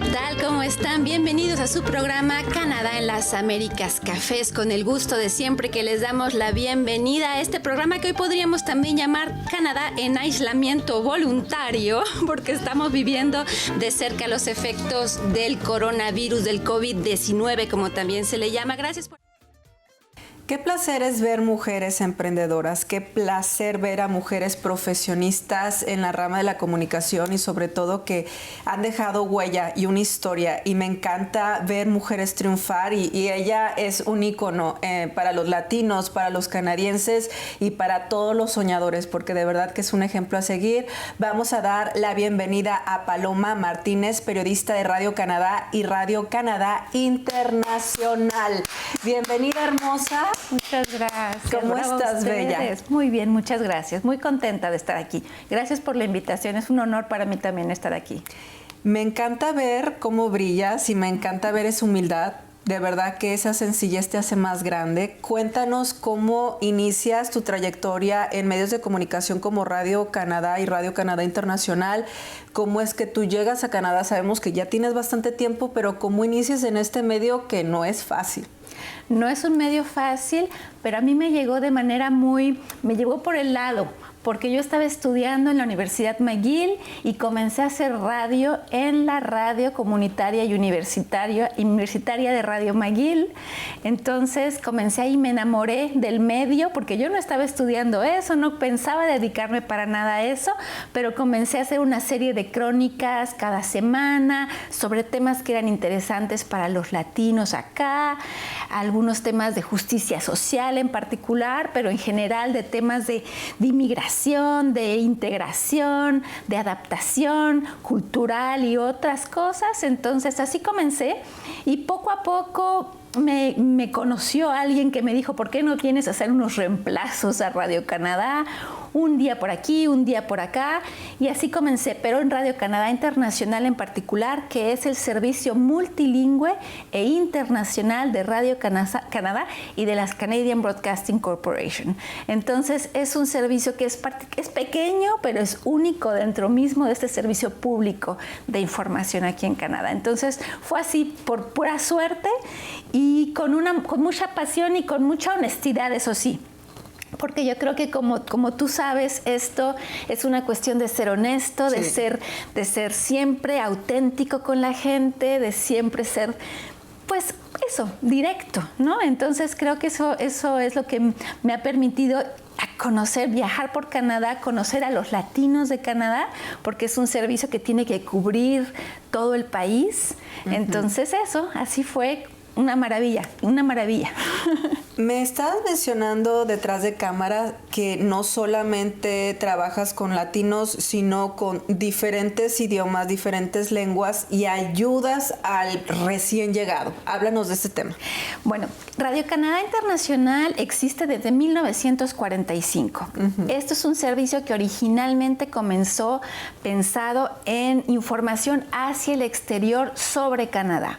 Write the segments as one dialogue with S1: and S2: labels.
S1: ¿qué tal? ¿Cómo están? Bienvenidos a su programa Canadá en las Américas Cafés, con el gusto de siempre que les damos la bienvenida a este programa que hoy podríamos también llamar Canadá en aislamiento voluntario, porque estamos viviendo de cerca los efectos del coronavirus, del COVID-19, como también se le llama. Gracias por...
S2: Qué placer es ver mujeres emprendedoras, qué placer ver a mujeres profesionistas en la rama de la comunicación y sobre todo que han dejado huella y una historia, y me encanta ver mujeres triunfar y ella es un ícono para los latinos, para los canadienses y para todos los soñadores, porque de verdad que es un ejemplo a seguir. Vamos a dar la bienvenida a Paloma Martínez, periodista de Radio Canadá y Radio Canadá Internacional. Bienvenida, hermosa.
S3: Muchas gracias.
S2: ¿Cómo estás, bella?
S3: Muy bien, muchas gracias. Muy contenta de estar aquí. Gracias por la invitación. Es un honor para mí también estar aquí.
S2: Me encanta ver cómo brillas y me encanta ver esa humildad. De verdad que esa sencillez te hace más grande. Cuéntanos cómo inicias tu trayectoria en medios de comunicación como Radio Canadá y Radio Canadá Internacional. ¿Cómo es que tú llegas a Canadá? Sabemos que ya tienes bastante tiempo, pero ¿cómo inicias en este medio que no es fácil?
S3: No es un medio fácil, pero a mí me llegó de manera me llegó por el lado, porque yo estaba estudiando en la Universidad McGill y comencé a hacer radio en la radio comunitaria y universitaria de Radio McGill. Entonces comencé ahí, me enamoré del medio, porque yo no estaba estudiando eso, no pensaba dedicarme para nada a eso, pero comencé a hacer una serie de crónicas cada semana sobre temas que eran interesantes para los latinos acá, algunos temas de justicia social en particular, pero en general de temas de inmigración, de integración, de adaptación cultural y otras cosas. Entonces así comencé y poco a poco me conoció alguien que me dijo, ¿por qué no vienes a hacer unos reemplazos a Radio Canadá? Un día por aquí, un día por acá, y así comencé, pero en Radio Canadá Internacional en particular, que es el servicio multilingüe e internacional de Radio Canadá y de las Canadian Broadcasting Corporation. Entonces es un servicio que es pequeño, pero es único dentro mismo de este servicio público de información aquí en Canadá. Entonces fue así por pura suerte y con mucha pasión y con mucha honestidad, eso sí. Porque yo creo que como tú sabes, esto es una cuestión de ser honesto, sí, de ser siempre auténtico con la gente, de siempre ser, pues eso, directo, ¿no? Entonces creo que eso es lo que me ha permitido viajar por Canadá, conocer a los latinos de Canadá, porque es un servicio que tiene que cubrir todo el país. Uh-huh. Entonces eso, así fue. Una maravilla, una maravilla.
S2: Me estabas mencionando detrás de cámara que no solamente trabajas con latinos, sino con diferentes idiomas, diferentes lenguas y ayudas al recién llegado. Háblanos de este tema.
S3: Bueno, Radio Canadá Internacional existe desde 1945. Uh-huh. Esto es un servicio que originalmente comenzó pensado en información hacia el exterior sobre Canadá.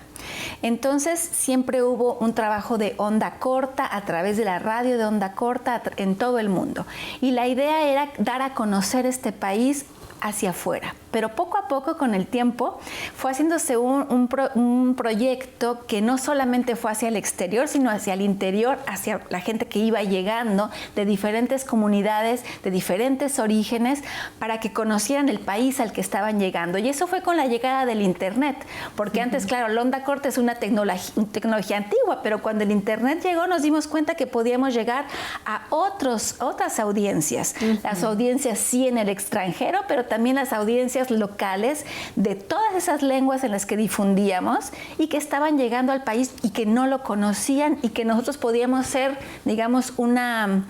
S3: Entonces siempre hubo un trabajo de onda corta a través de la radio de onda corta en todo el mundo, y la idea era dar a conocer este país hacia afuera. Pero poco a poco, con el tiempo, fue haciéndose un proyecto que no solamente fue hacia el exterior, sino hacia el interior, hacia la gente que iba llegando de diferentes comunidades, de diferentes orígenes, para que conocieran el país al que estaban llegando. Y eso fue con la llegada del Internet, porque antes, claro, la onda corta es una tecnología antigua, pero cuando el Internet llegó nos dimos cuenta que podíamos llegar a otras audiencias. Las audiencias sí en el extranjero, pero también las audiencias locales de todas esas lenguas en las que difundíamos y que estaban llegando al país y que no lo conocían, y que nosotros podíamos ser, digamos, una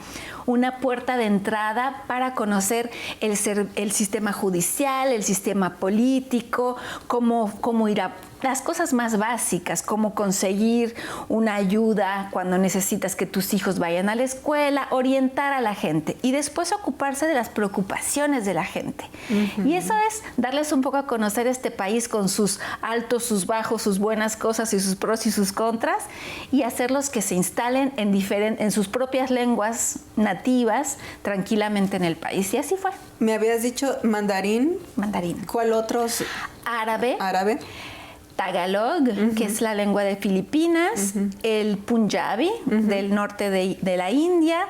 S3: puerta de entrada para conocer el sistema judicial, el sistema político, cómo ir a las cosas más básicas, como conseguir una ayuda cuando necesitas que tus hijos vayan a la escuela, orientar a la gente y después ocuparse de las preocupaciones de la gente. Uh-huh. Y eso es darles un poco a conocer este país con sus altos, sus bajos, sus buenas cosas y sus pros y sus contras, y hacerlos que se instalen en sus propias lenguas nativas tranquilamente en el país. Y así fue.
S2: Me habías dicho mandarín.
S3: Mandarín.
S2: ¿Cuál otros?
S3: Árabe.
S2: Árabe.
S3: Tagalog, que es la lengua de Filipinas, el Punjabi, del norte de la India,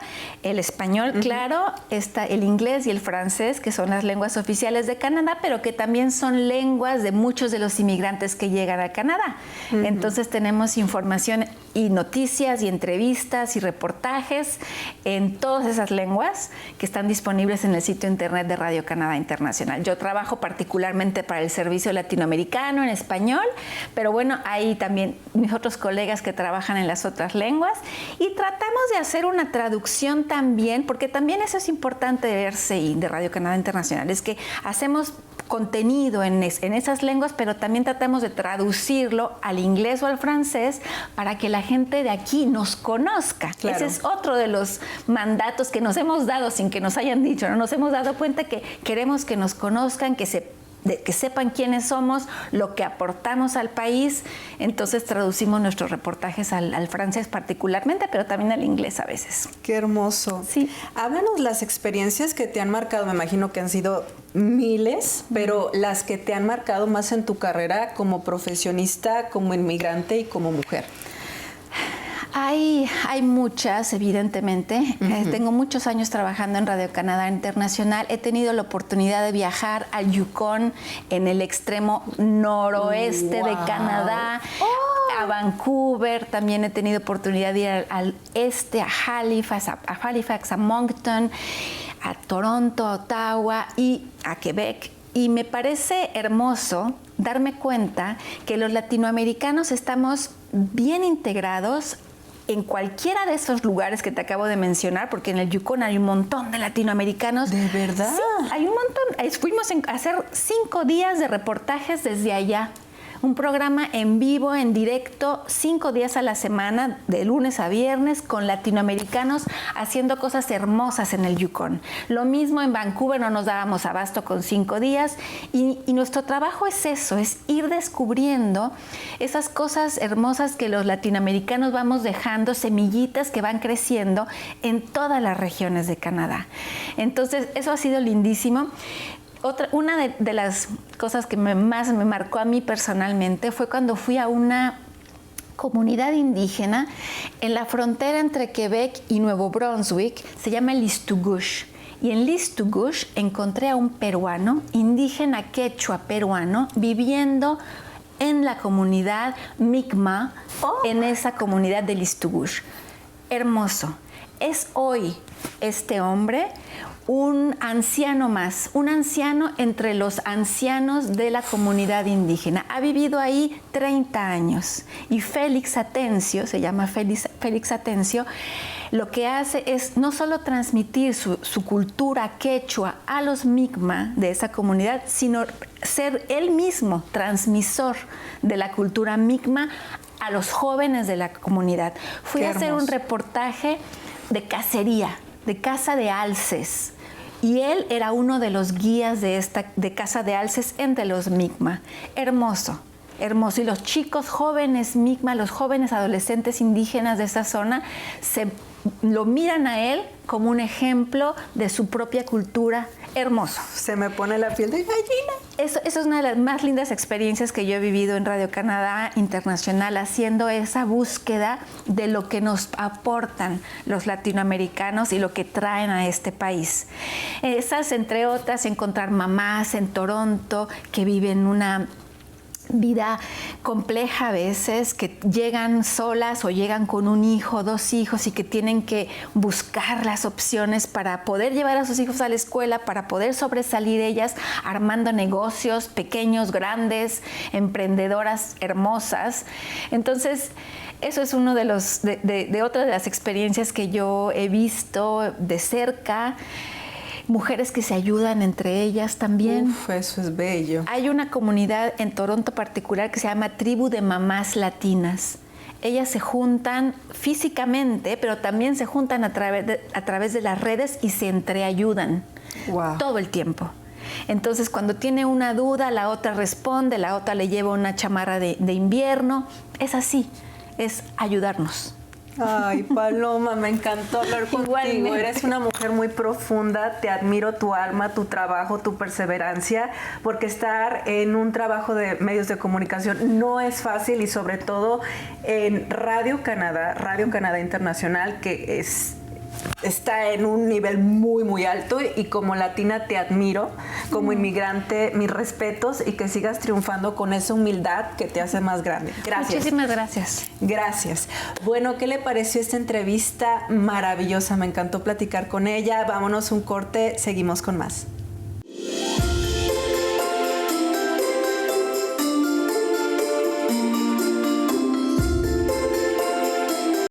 S3: el español, claro, está el inglés y el francés, que son las lenguas oficiales de Canadá, pero que también son lenguas de muchos de los inmigrantes que llegan a Canadá. Entonces tenemos información y noticias y entrevistas y reportajes en todas esas lenguas que están disponibles en el sitio internet de Radio Canadá Internacional. Yo trabajo particularmente para el servicio latinoamericano en español, pero bueno, hay también mis otros colegas que trabajan en las otras lenguas y tratamos de hacer una traducción también, porque también eso es importante de RCI, de Radio Canadá Internacional, es que hacemos contenido en esas lenguas, pero también tratamos de traducirlo al inglés o al francés para que la gente de aquí nos conozca. Claro. Ese es otro de los mandatos que nos hemos dado sin que nos hayan dicho, ¿no? Nos hemos dado cuenta que queremos que nos conozcan, que sepan quiénes somos, lo que aportamos al país. Entonces traducimos nuestros reportajes al francés particularmente, pero también al inglés a veces.
S2: Qué hermoso.
S3: Sí.
S2: Háblanos las experiencias que te han marcado. Me imagino que han sido miles, pero las que te han marcado más en tu carrera como profesionista, como inmigrante y como mujer.
S3: Hay muchas, evidentemente. Tengo muchos años trabajando en Radio Canadá Internacional. He tenido la oportunidad de viajar al Yukon, en el extremo noroeste de Canadá, a Vancouver. También he tenido oportunidad de ir al este, a Halifax, a Moncton, a Toronto, a Ottawa y a Quebec. Y me parece hermoso darme cuenta que los latinoamericanos estamos bien integrados en cualquiera de esos lugares que te acabo de mencionar, porque en el Yukon hay un montón de latinoamericanos.
S2: ¿De verdad?
S3: Sí, hay un montón. Fuimos a hacer 5 días de reportajes desde allá. Un programa en vivo, en directo, 5 días a la semana, de lunes a viernes, con latinoamericanos haciendo cosas hermosas en el Yukon. Lo mismo en Vancouver, no nos dábamos abasto con 5 días. Y nuestro trabajo es eso, es ir descubriendo esas cosas hermosas que los latinoamericanos vamos dejando, semillitas que van creciendo en todas las regiones de Canadá. Entonces, eso ha sido lindísimo. Una de las cosas que más me marcó a mí personalmente fue cuando fui a una comunidad indígena en la frontera entre Quebec y Nuevo Brunswick, se llama Listugush. Y en Listugush encontré a un peruano, indígena quechua peruano, viviendo en la comunidad Mi'kmaq, en esa comunidad de Listugush. Hermoso. Es hoy este hombre un anciano más, un anciano entre los ancianos de la comunidad indígena. Ha vivido ahí 30 años. Y Félix Atencio, se llama Félix Atencio, lo que hace es no solo transmitir su cultura quechua a los Mi'kmaq de esa comunidad, sino ser él mismo transmisor de la cultura Mi'kmaq a los jóvenes de la comunidad. Fui a hacer un reportaje de cacería, de caza de alces. Y él era uno de los guías de caza de alces entre los Mi'kmaq. Hermoso, hermoso. Y los chicos jóvenes Mi'kmaq, los jóvenes adolescentes indígenas de esa zona, lo miran a él como un ejemplo de su propia cultura. Hermoso.
S2: Se me pone la piel de gallina.
S3: Eso es una de las más lindas experiencias que yo he vivido en Radio Canadá Internacional, haciendo esa búsqueda de lo que nos aportan los latinoamericanos y lo que traen a este país. Esas, entre otras, encontrar mamás en Toronto que viven una vida compleja a veces, que llegan solas o llegan con un hijo, 2 hijos y que tienen que buscar las opciones para poder llevar a sus hijos a la escuela, para poder sobresalir ellas, armando negocios pequeños, grandes, emprendedoras hermosas. Entonces, eso es uno de otra de las experiencias que yo he visto de cerca. Mujeres que se ayudan entre ellas también.
S2: Uf, eso es bello.
S3: Hay una comunidad en Toronto particular que se llama Tribu de Mamás Latinas. Ellas se juntan físicamente, pero también se juntan a través de las redes y se entreayudan. Wow. Todo el tiempo. Entonces, cuando tiene una duda, la otra responde, la otra le lleva una chamarra de invierno. Es así, es ayudarnos.
S2: Ay, Paloma, me encantó hablar contigo.
S3: Igualmente.
S2: Eres una mujer muy profunda, te admiro tu alma, tu trabajo, tu perseverancia, porque estar en un trabajo de medios de comunicación no es fácil y sobre todo en Radio Canadá Internacional, que está en un nivel muy, muy alto y como latina te admiro, como inmigrante, mis respetos y que sigas triunfando con esa humildad que te hace más grande. Gracias.
S3: Muchísimas gracias.
S2: Gracias. Bueno, ¿qué le pareció esta entrevista? Maravillosa, me encantó platicar con ella. Vámonos un corte, seguimos con más.